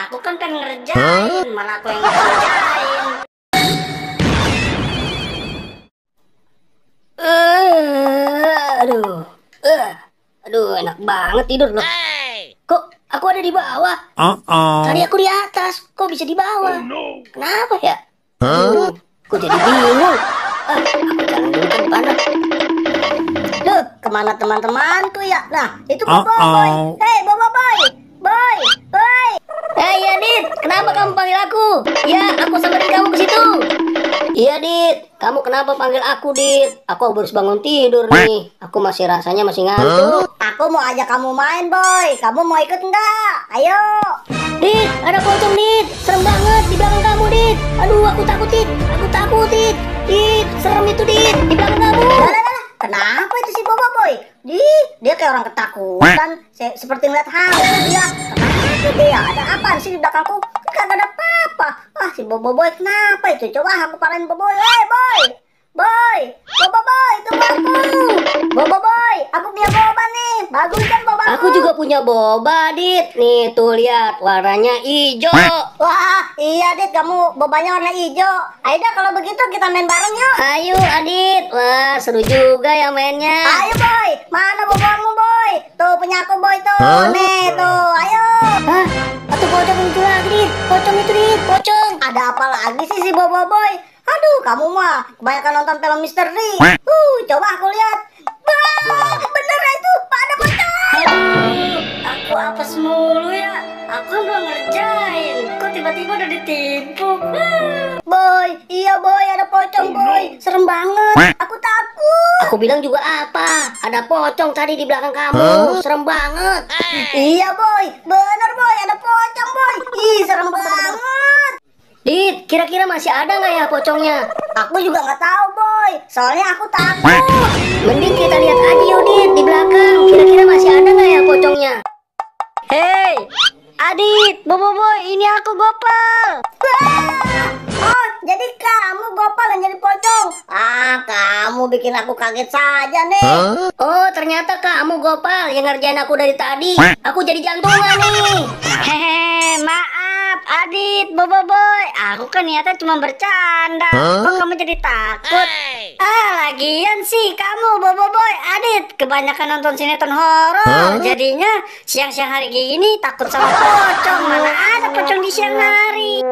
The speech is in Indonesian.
Aku kan pengen ngerjain, malah aku yang ngerjain. Aduh, aduh, enak banget tidur loh. Kok aku ada di bawah? Tadi aku di atas, kok bisa di bawah? Kenapa ya? Kok jadi bingung? Aku jalan dulu ke depan lah. Loh, kemana teman-temanku ya? Nah, itu Bobo Boy. Hei, Bobo Boy. Boy, boy. Hei, ya Dit, kenapa kamu panggil aku? Ya, aku samperin kamu ke situ. Iya, Dit. Kamu kenapa panggil aku, Dit? Aku baru bangun tidur nih. Aku rasanya masih ngantuk. Aku mau ajak kamu main, Boy. Kamu mau ikut enggak? Ayo. Dit, ada pocong, Dit. Serem banget di belakang kamu, Dit. Aduh, aku takut, Dit. Aku takut, Dit. Dit, serem itu, Dit. Di belakang kamu. Kenapa itu si Bobo Boy? Dia kayak orang ketakutan, seperti ngeliat hantu dia. Kenapa dia? Ada apa sih di belakangku? Kagak ada apa-apa. Si Bobo Boy kenapa itu? Coba aku parahin Bobo Boy. Hey Boy, Boy, Bobo Boy, tunggu aku. Bobo Boy, aku punya boba nih. Bagus kan boba? Aku juga punya boba, Dit. Nih tuh lihat, warnanya hijau. Wah, iya Dit, kamu bobanya warna hijau. Ayo dah kalau begitu kita main bareng yuk. Ayo Adit. Wah, seru juga ya mainnya. Ayo Boy, mana bobamu Boy? Tuh punya aku Boy tuh. Nih tuh, ayo. Atau pocong itu lagi Dit. Pocong itu Dit, pocong. Ada apa lagi sih si Bobo Boy? Aduh, kamu mah kebanyakan nonton film misteri. Coba aku lihat. Bener itu, ada pocong. Aku apes mulu ya. Aku belum ngerjain. Kok tiba-tiba udah ditipu? Boy, iya Boy, ada pocong Boy. Serem banget. Aku takut. Aku bilang juga apa? Ada pocong tadi di belakang kamu. Serem banget. Iya Boy, bener Boy, ada pocong Boy. Ih, serem banget. Dit, kira-kira masih ada nggak ya pocongnya? Aku juga nggak tahu Boy. Soalnya aku takut. Mending kita lihat aja yuk Dit di belakang. Kira-kira masih ada nggak ya pocongnya? Hei, Adit, Bobo Boy, ini aku Gopal. Oh, jadi kamu Gopal yang jadi pocong? Kamu bikin aku kaget saja nih. Oh, ternyata kamu Gopal yang ngerjain aku dari tadi. Aku jadi jantungan nih. Hehe, maaf Adit, Bobo Boy. Aku kan niatnya cuma bercanda. Kok kamu jadi takut? Lagian sih kamu Bobo Boy, Adit kebanyakan nonton sinetron horor. Jadinya siang-siang hari gini takut sama pocong. Mana ada pocong di siang hari.